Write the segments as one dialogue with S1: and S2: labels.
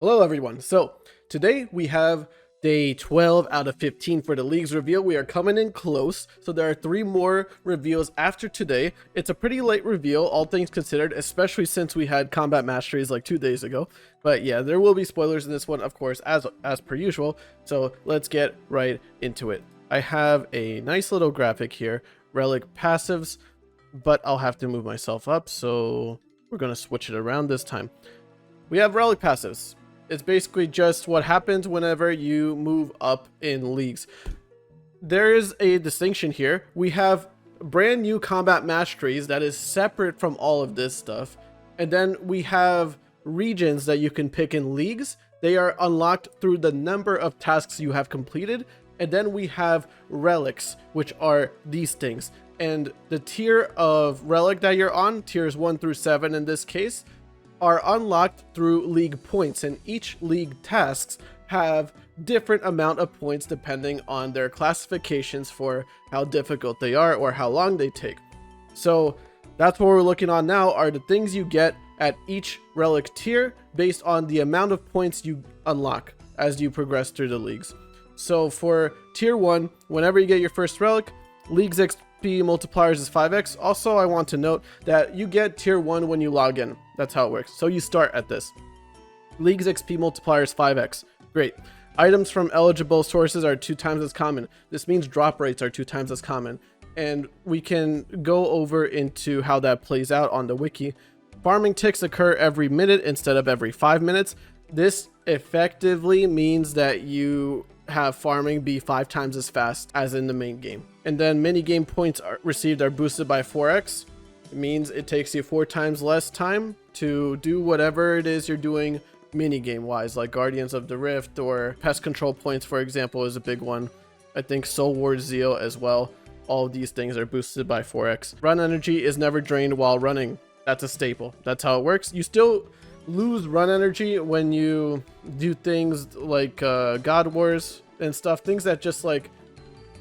S1: Hello everyone. So today we have day 12 out of 15 for the league's reveal. We are coming in close, so there are 3 more reveals after today. It's a pretty late reveal, all things considered, especially since we had combat masteries like 2 days ago. But yeah, there will be spoilers in this one, of course, as per usual. So let's get right into it. I have a nice little graphic here, Relic Passives, but I'll have to move myself up, so we're gonna switch it around this time. We have Relic Passives. It's basically just what happens whenever you move up in leagues. There is a distinction here. We have brand new combat masteries that is separate from all of this stuff. And then we have regions that you can pick in leagues. They are unlocked through the number of tasks you have completed. And then we have relics, which are these things. And the tier of relic that you're on, tiers 1 through 7 in this case, are unlocked through league points, and each league tasks have different amount of points depending on their classifications for how difficult they are or how long they take. So that's what we're looking on now, are the things you get at each relic tier based on the amount of points you unlock as you progress through the leagues. So for tier 1, whenever you get your first relic, league's XP multipliers is 5x. Also, I want to note that you get tier 1 when you log in. That's how it works. So you start at this. League's XP multiplier is 5x. Great. Items from eligible sources are 2 times as common. This means drop rates are 2 times as common. And we can go over into how that plays out on the wiki. Farming ticks occur every minute instead of every 5 minutes. This effectively means that you have farming be 5 times as fast as in the main game. And then mini game points received are boosted by 4x. It means it takes you 4 times less time to do whatever it is you're doing mini game wise, like Guardians of the Rift or pest control points, for example, is a big one. I think Soul War Zeal as well. All of these things are boosted by 4x. Run energy is never drained while running. That's a staple. That's how it works. You still lose run energy when you do things like God Wars and stuff, things that just like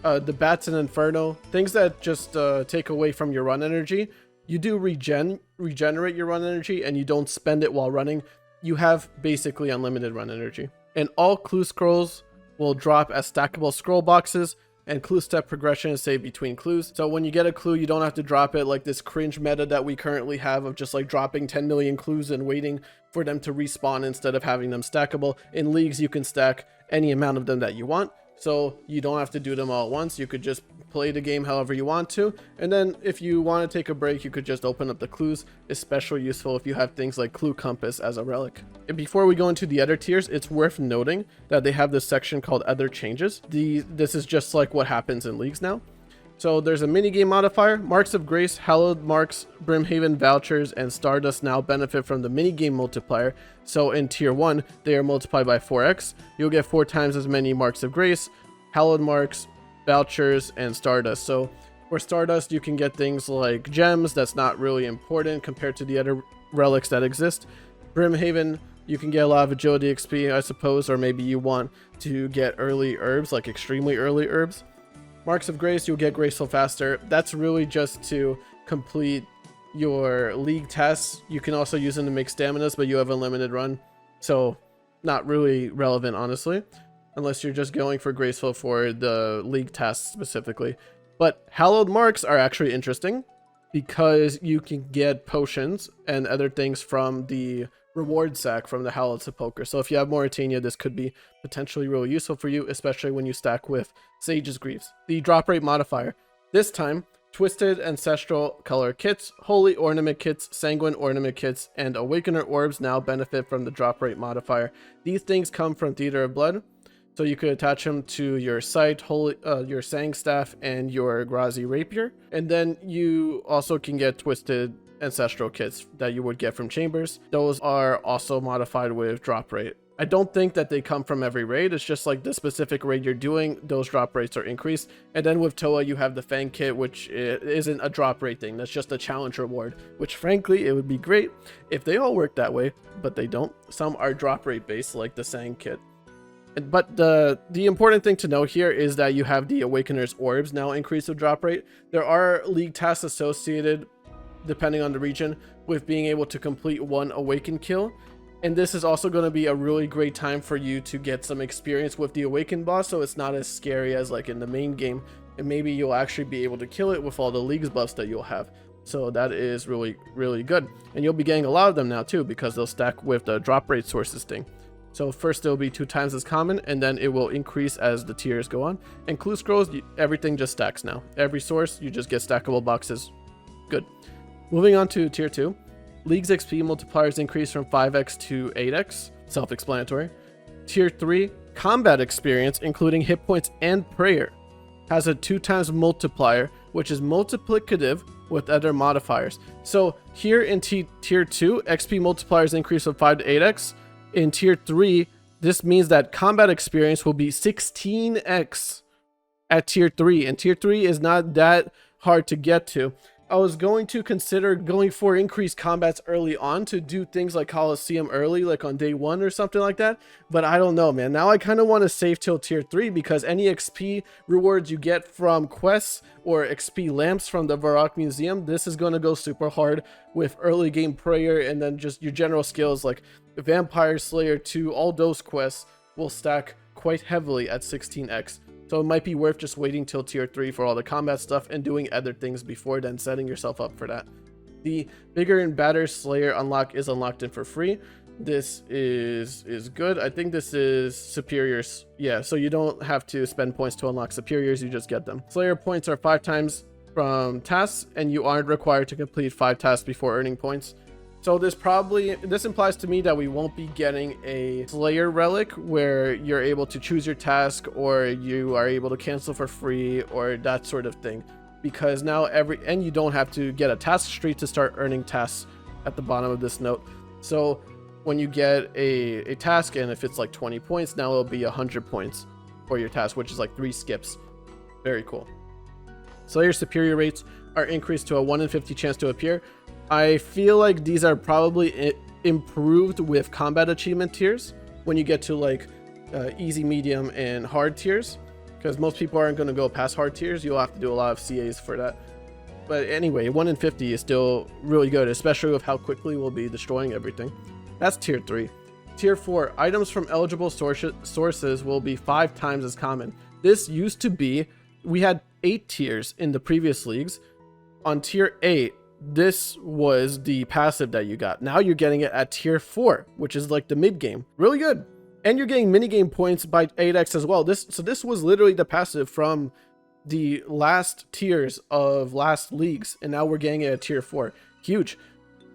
S1: the Bats and Inferno, things that just take away from your run energy. You do regenerate your run energy and you don't spend it while running. You have basically unlimited run energy. And all clue scrolls will drop as stackable scroll boxes, and clue step progression is saved between clues. So when you get a clue, you don't have to drop it like this cringe meta that we currently have of just like dropping 10 million clues and waiting for them to respawn instead of having them stackable. In leagues, you can stack any amount of them that you want, so you don't have to do them all at once. You could just play the game however you want to, and then if you want to take a break, you could just open up the clues. Especially useful if you have things like Clue Compass as a relic. And before we go into the other tiers, it's worth noting that they have this section called Other Changes. This is just like what happens in leagues now. So there's a minigame modifier. Marks of Grace, Hallowed Marks, Brimhaven Vouchers, and Stardust now benefit from the minigame multiplier. So in tier 1, they are multiplied by 4x. You'll get 4 times as many Marks of Grace, Hallowed Marks, Vouchers, and Stardust. So for Stardust, you can get things like gems. That's not really important compared to the other relics that exist. Brimhaven, you can get a lot of agility XP, I suppose, or maybe you want to get early herbs, like extremely early herbs. Marks of Grace, you'll get Graceful faster. That's really just to complete your league tests. You can also use them to make staminas, but you have a limited run, so not really relevant, honestly, unless you're just going for Graceful for the league tests specifically. But Hallowed Marks are actually interesting because you can get potions and other things from the reward sack from the Hallowed Sepulchre. So if you have Mauritania, this could be potentially really useful for you, especially when you stack with Sage's Greaves. The drop rate modifier. This time, Twisted Ancestral Color Kits, Holy Ornament Kits, Sanguine Ornament Kits, and Awakener Orbs now benefit from the drop rate modifier. These things come from Theater of Blood, so you could attach them to your Sight, your Sang Staff, and your Grazi Rapier. And then you also can get Twisted Ancestral Kits that you would get from Chambers. Those are also modified with drop rate. I don't think that they come from every raid. It's just like the specific raid you're doing, those drop rates are increased. And then with Toa, you have the Fang Kit, which isn't a drop rate thing. That's just a challenge reward, which frankly, it would be great if they all worked that way, but they don't. Some are drop rate based, like the Sang Kit. But the important thing to know here is that you have the Awakener's Orbs now increase the drop rate. There are league tasks associated, depending on the region, with being able to complete 1 Awaken kill. And this is also going to be a really great time for you to get some experience with the Awakened boss, so it's not as scary as like in the main game, and maybe you'll actually be able to kill it with all the League's buffs that you'll have. So that is really, really good. And you'll be getting a lot of them now too, because they'll stack with the drop rate sources thing. So first it'll be 2 times as common, and then it will increase as the tiers go on. And clue scrolls, everything just stacks now. Every source, you just get stackable boxes. Good. Moving on to tier 2. League's XP multipliers increase from 5x to 8x. Self-explanatory. Tier 3, combat experience, including hit points and prayer, has a 2 times multiplier, which is multiplicative with other modifiers. So here in tier 2, XP multipliers increase from 5 to 8x. In tier 3, this means that combat experience will be 16x at tier 3, and tier 3 is not that hard to get to. I was going to consider going for increased combats early on to do things like Coliseum early, like on day 1 or something like that. But I don't know, man. Now I kind of want to save till tier 3, because any XP rewards you get from quests or XP lamps from the Varrock Museum, this is going to go super hard with early game prayer, and then just your general skills like Vampire Slayer 2, all those quests will stack quite heavily at 16x. So it might be worth just waiting till tier 3 for all the combat stuff and doing other things before then, setting yourself up for that. The Bigger and Badder Slayer unlock is unlocked in for free. This is good. I think this is superiors. Yeah, so you don't have to spend points to unlock superiors, you just get them. Slayer points are 5 times from tasks, and you aren't required to complete 5 tasks before earning points. So this implies to me that we won't be getting a Slayer relic where you're able to choose your task, or you are able to cancel for free, or that sort of thing, because now and you don't have to get a task streak to start earning tasks at the bottom of this note. So when you get a task, and if it's like 20 points, now it'll be 100 points for your task, which is like 3 skips. Very cool. Slayer superior rates are increased to a 1 in 50 chance to appear. I feel like these are probably improved with combat achievement tiers when you get to like easy, medium, and hard tiers, because most people aren't going to go past hard tiers. You'll have to do a lot of CAs for that. But anyway, 1 in 50 is still really good, especially with how quickly we'll be destroying everything. That's tier 3. Tier 4, items from eligible sources will be 5 times as common. This used to be, we had 8 tiers in the previous leagues. On tier 8, this was the passive that you got. Now you're getting it at tier 4, which is like the mid game. Really good. And you're getting minigame points by 8x as well. So this was literally the passive from the last tiers of last leagues, and now we're getting it at tier 4. Huge.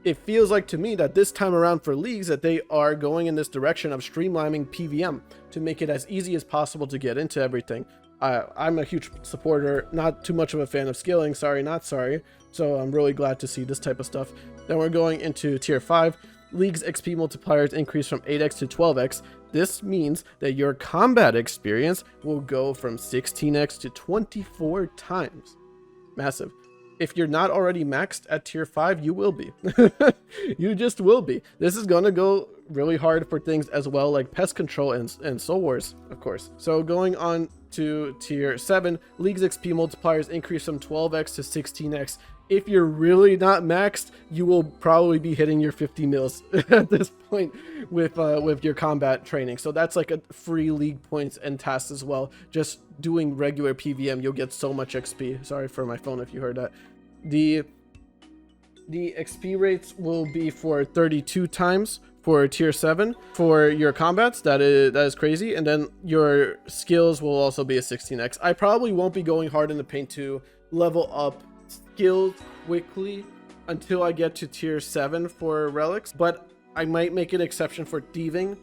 S1: It feels like to me that this time around for leagues that they are going in this direction of streamlining PVM to make it as easy as possible to get into everything. I'm a huge supporter, not too much of a fan of scaling, sorry not sorry, so I'm really glad to see this type of stuff. Then we're going into tier 5. League's XP multipliers increase from 8x to 12x. This means that your combat experience will go from 16x to 24 times. Massive. If you're not already maxed at tier 5, you will be. You just will be. This is gonna go really hard for things as well, like pest control and soul wars, of course. So going on to tier 7, League's XP multipliers increase from 12x to 16x. If you're really not maxed, you will probably be hitting your 50 mils at this point with your combat training. So that's like a free league points and tasks as well. Just doing regular PVM, you'll get so much XP. Sorry for my phone if you heard that. The XP rates will be for 32 times for tier 7 for your combats. That is crazy. And then your skills will also be a 16x. I probably won't be going hard in the paint to level up skills quickly until I get to tier 7 for relics, but I might make an exception for thieving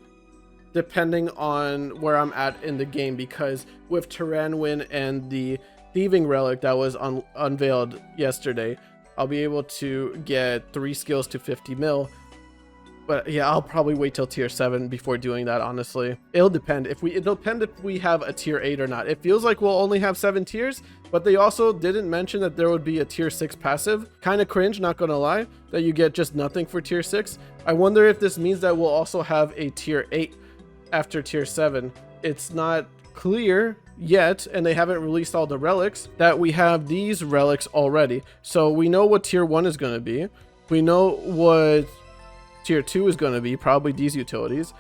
S1: depending on where I'm at in the game, because with Tyranwin and the thieving relic that was unveiled yesterday, I'll be able to get 3 skills to 50 mil. But yeah, I'll probably wait till tier 7 before doing that, honestly. It'll depend if we have a tier 8 or not. It feels like we'll only have 7 tiers, but they also didn't mention that there would be a tier 6 passive. Kind of cringe, not gonna lie, that you get just nothing for tier 6. I wonder if this means that we'll also have a tier 8 after tier 7. It's not clear yet, and they haven't released all the relics, that we have these relics already. So we know what tier 1 is going to be. We know what Tier 2 is going to be probably these utilities.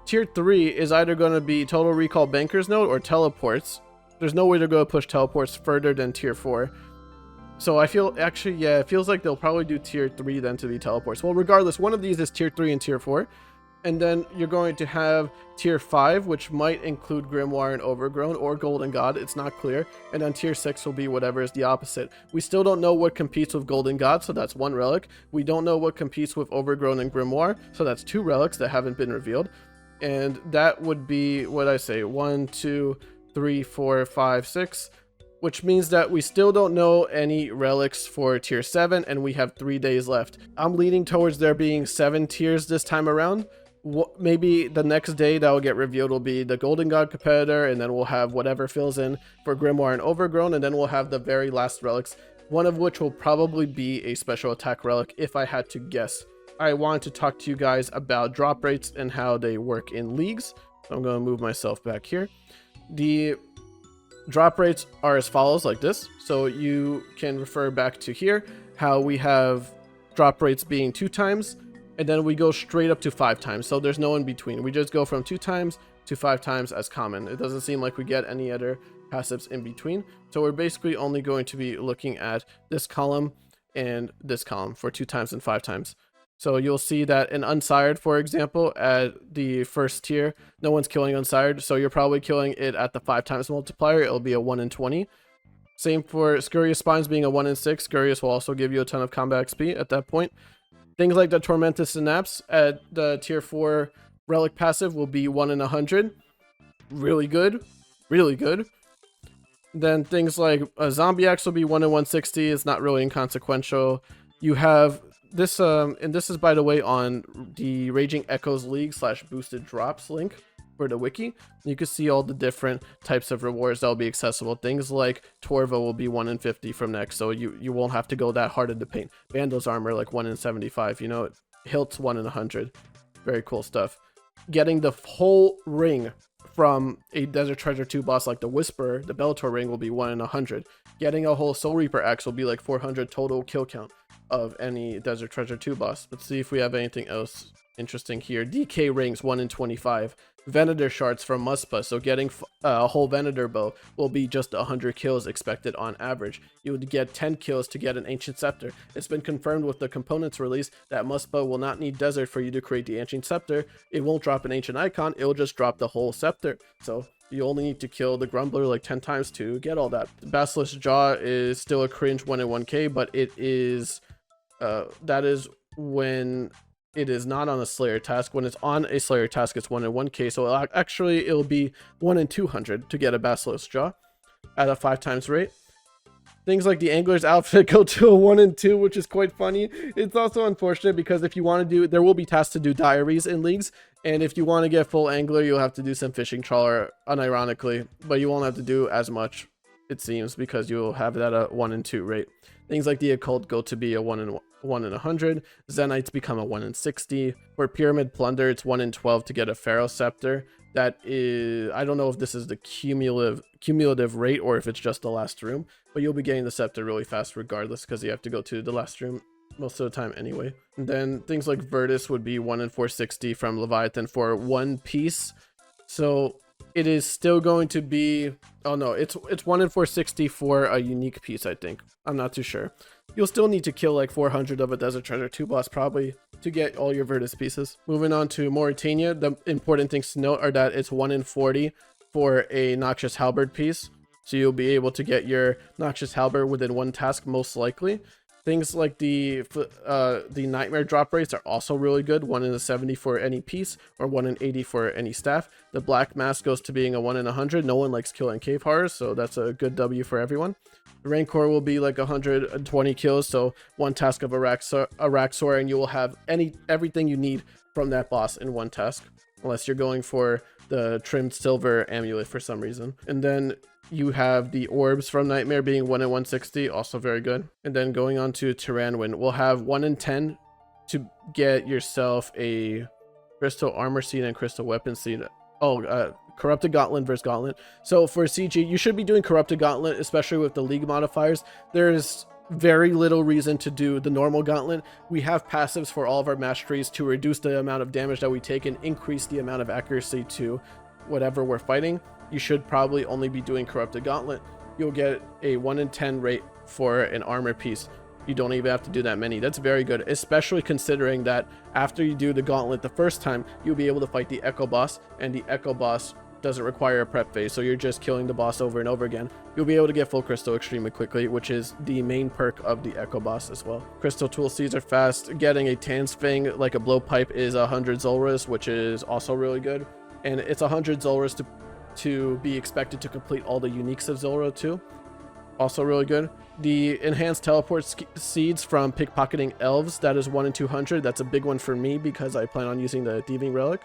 S1: Tier 3 is either going to be Total Recall Banker's Note or Teleports. There's no way to go push Teleports further than Tier 4. So I feel, actually, yeah, it feels like they'll probably do Tier 3 then to be Teleports. Well, regardless, one of these is Tier 3 and Tier 4. And then you're going to have Tier 5, which might include Grimoire and Overgrown or Golden God. It's not clear. And then Tier 6 will be whatever is the opposite. We still don't know what competes with Golden God, so that's 1 relic. We don't know what competes with Overgrown and Grimoire, so that's 2 relics that haven't been revealed. And that would be, what I say, 1, 2, 3, 4, 5, 6. Which means that we still don't know any relics for Tier 7, and we have 3 days left. I'm leaning towards there being 7 tiers this time around. Maybe the next day that will get revealed will be the Golden God competitor, and then we'll have whatever fills in for Grimoire and Overgrown, and then we'll have the very last relics, one of which will probably be a special attack relic if I had to guess. I wanted to talk to you guys about drop rates and how they work in leagues. So I'm going to move myself back here. The drop rates are as follows, like this. So you can refer back to here how we have drop rates being 2 times, and then we go straight up to 5 times. So there's no in between. We just go from 2 times to 5 times as common. It doesn't seem like we get any other passives in between. So we're basically only going to be looking at this column and this column for 2 times and 5 times. So you'll see that in Unsired, for example, at the first tier, no one's killing Unsired. So you're probably killing it at the 5 times multiplier. It'll be a 1 in 20. Same for Scurious Spines being a 1 in 6. Scurious will also give you a ton of combat XP at that point. Things like the Tormented Synapse at the tier 4 relic passive will be 1 in 100. Really good. Really good. Then things like a Zombie Axe will be 1 in 160. It's not really inconsequential. You have this, and this is, by the way, on the Raging Echoes League / boosted drops link for the wiki. You can see all the different types of rewards that will be accessible. Things like Torva will be 1 in 50 from next, so you won't have to go that hard in the paint. Vandal's Armor like 1 in 75, you know, Hilt's 1 in 100. Very cool stuff. Getting the whole ring from a Desert Treasure 2 boss like the Whisperer, the Bellator ring, will be 1 in 100. Getting a whole Soul Reaper axe will be like 400 total kill count of any Desert Treasure 2 boss. Let's see if we have anything else interesting here. DK rings 1 in 25. Venator shards from Muspa, so getting a whole Venator bow will be just 100 kills expected on average. You would get 10 kills to get an Ancient Scepter. It's been confirmed with the components release that Muspa will not need Desert for you to create the Ancient Scepter. It won't drop an Ancient Icon, it'll just drop the whole Scepter. So you only need to kill the Grumbler like 10 times to get all that. The Basilisk Jaw is still a cringe 1 in 1k, but it is that is when it is not on a Slayer task. When it's on a Slayer task, it's 1 in 1k, so actually it'll be 1 in 200 to get a Basilisk Jaw at a 5 times rate. Things like the Angler's outfit go to a 1 in 2, which is quite funny. It's also unfortunate because if you want to do, there will be tasks to do diaries in leagues, and if you want to get full Angler, you'll have to do some Fishing Trawler, unironically, but you won't have to do as much, it seems, because you'll have that at a 1 in 2 rate. Things like the Occult go to be a 1 in 100. Zenites become a 1 in 60. For Pyramid Plunder, it's 1 in 12 to get a Pharaoh Scepter. That is, I don't know if this is the cumulative rate or if it's just the last room, but you'll be getting the Scepter really fast regardless because you have to go to the last room most of the time anyway. And then things like Virtus would be 1 in 460 from Leviathan for 1 piece. So it is still going to be, oh no, it's 1 in 460 for a unique piece, I think. I'm not too sure. You'll still need to kill like 400 of a Desert Treasure 2 boss probably to get all your Virtus pieces. Moving on to Mauritania, the important things to note are that it's 1 in 40 for a Noxious Halberd piece. So you'll be able to get your Noxious Halberd within 1 task most likely. Things like the Nightmare drop rates are also really good. 1 in 70 for any piece, or 1 in 80 for any staff. The Black Mask goes to being a 1 in 100. No one likes killing cave horrors, so that's a good W for everyone. The Rancor will be like 120 kills, so 1 task of Araxor, and you will have everything you need from that boss in 1 task, unless you're going for the Trimmed Silver Amulet for some reason. And then you have the Orbs from Nightmare being 1 in 160, also very good. And then going on to Tyranwin, we'll have 1 in 10 to get yourself a Crystal Armor Seed and Crystal Weapon Seed. Corrupted Gauntlet versus Gauntlet. So for CG, you should be doing Corrupted Gauntlet, especially with the League modifiers. There's very little reason to do the normal gauntlet. We have passives for all of our masteries to reduce the amount of damage that we take and increase the amount of accuracy to whatever we're fighting. You should probably only be doing Corrupted Gauntlet. You'll get a 1 in 10 rate for an armor piece. You don't even have to do that many. That's very good, especially considering that after you do the gauntlet the first time, you'll be able to fight the Echo Boss, and the Echo Boss doesn't require a prep phase, so you're just killing the boss over and over again. You'll be able to get full crystal extremely quickly, which is the main perk of the Echo Boss as well. Crystal tool seeds are fast. Getting a Tansfang like a blowpipe is 100 Zolras, which is also really good, and it's 100 Zolras to be expected to complete all the uniques of Zolra too. Also really good. The enhanced teleport seeds from pickpocketing elves, that is 1 in 200. That's a big one for me because I plan on using the thieving relic.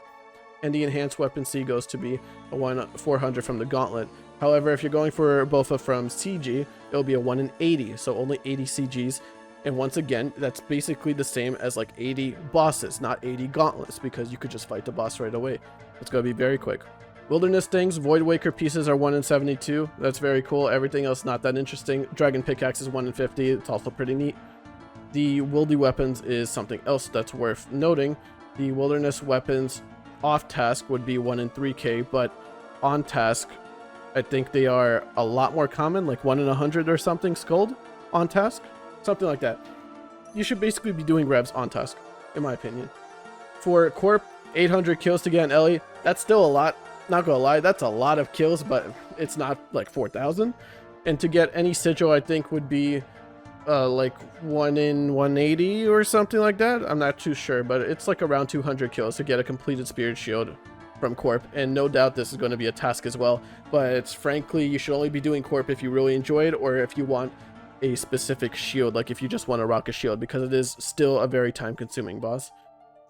S1: And the enhanced weapon C goes to be a 1 in 400 from the gauntlet. However, if you're going for Bofa from CG, it'll be a 1 in 80, so only 80 CGs. And once again, that's basically the same as like 80 bosses, not 80 gauntlets, because you could just fight the boss right away. It's going to be very quick. Wilderness things, Void Waker pieces are 1 in 72. That's very cool. Everything else not that interesting. Dragon Pickaxe is 1 in 50. It's also pretty neat. The Wildy weapons is something else that's worth noting. The Wilderness weapons off task would be 1 in 3k, but on task, I think they are a lot more common, like 1 in 100 or something Scold on task. Something like that. You should basically be doing revs on task, in my opinion. For Corp, 800 kills to get an Ellie. That's still a lot. Not gonna lie, that's a lot of kills, but it's not like 4,000. And to get any sigil, I think would be like 1 in 180 or something like that. I'm not too sure, but it's like around 200 kills to get a completed Spirit Shield from Corp. And no doubt this is going to be a task as well. But it's frankly, you should only be doing Corp if you really enjoy it, or if you want a specific shield, like if you just want to rock a shield, because it is still a very time-consuming boss.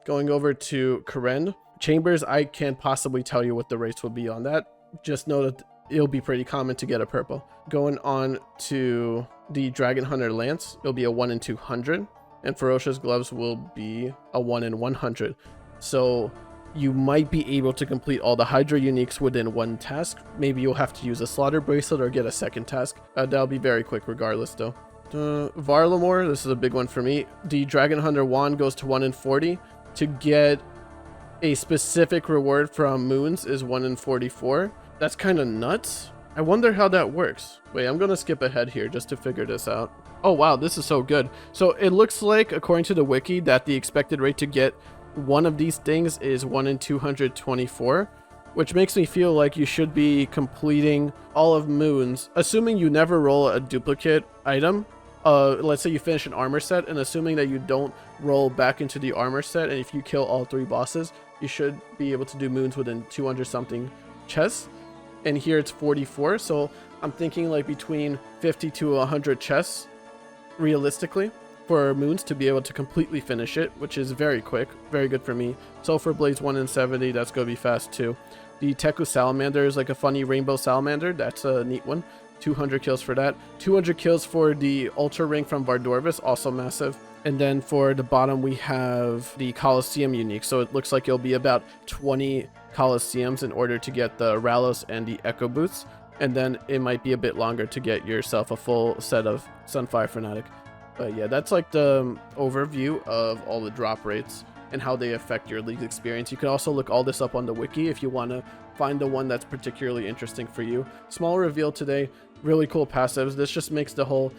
S1: Going over to Karen. Chambers, I can't possibly tell you what the rates will be on that. Just know that it'll be pretty common to get a purple. Going on to the Dragon Hunter Lance, it'll be a 1 in 200, and Ferocious Gloves will be a 1 in 100. So you might be able to complete all the Hydra uniques within one task. Maybe you'll have to use a Slaughter Bracelet or get a second task. That'll be very quick regardless though. Varlamore, this is a big one for me. The Dragon Hunter Wand goes to 1 in 40. To get a specific reward from moons is 1 in 44. That's kind of nuts. I wonder how that works. Wait, I'm gonna skip ahead here just to figure this out. Oh wow, this is so good. So it looks like, according to the wiki, that the expected rate to get one of these things is 1 in 224, which makes me feel like you should be completing all of moons, assuming you never roll a duplicate item. Let's say you finish an armor set, and assuming that you don't roll back into the armor set, and if you kill all 3 bosses, you should be able to do moons within 200 something chests. And here it's 44, so I'm thinking like between 50 to 100 chests realistically for moons to be able to completely finish it, which is very quick, very good for me. Sulfur Blaze 1 in 70, that's gonna be fast too. The Teku Salamander is like a funny rainbow salamander, that's a neat one. 200 kills for that. 200 kills for the Ultra Ring from Vardorvis, also massive. And then for the bottom, we have the Colosseum unique. So it looks like it'll be about 20 Colosseums in order to get the Ralos and the Echo Boots. And then it might be a bit longer to get yourself a full set of Sunfire Fanatic. But yeah, that's like the overview of all the drop rates and how they affect your league experience. You can also look all this up on the wiki if you want to find the one that's particularly interesting for you. Small reveal today, really cool passives. This just makes the whole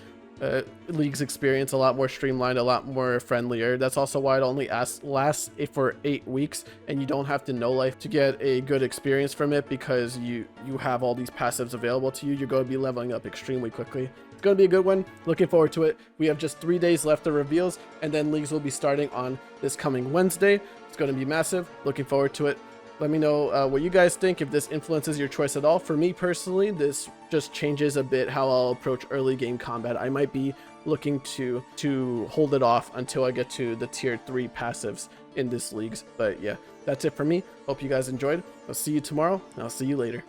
S1: league's experience a lot more streamlined, a lot more friendlier. That's also why it only lasts for 8 weeks, and you don't have to know life to get a good experience from it, because you have all these passives available to you. You're going to be leveling up extremely quickly. It's going to be a good one. Looking forward to it. We have just 3 days left of reveals, and then leagues will be starting on this coming Wednesday. It's going to be massive. Looking forward to it. Let me know what you guys think, if this influences your choice at all. For me personally, this just changes a bit how I'll approach early game combat. I might be looking to hold it off until I get to the tier 3 passives in this leagues. But yeah, that's it for me. Hope you guys enjoyed. I'll see you tomorrow, and I'll see you later.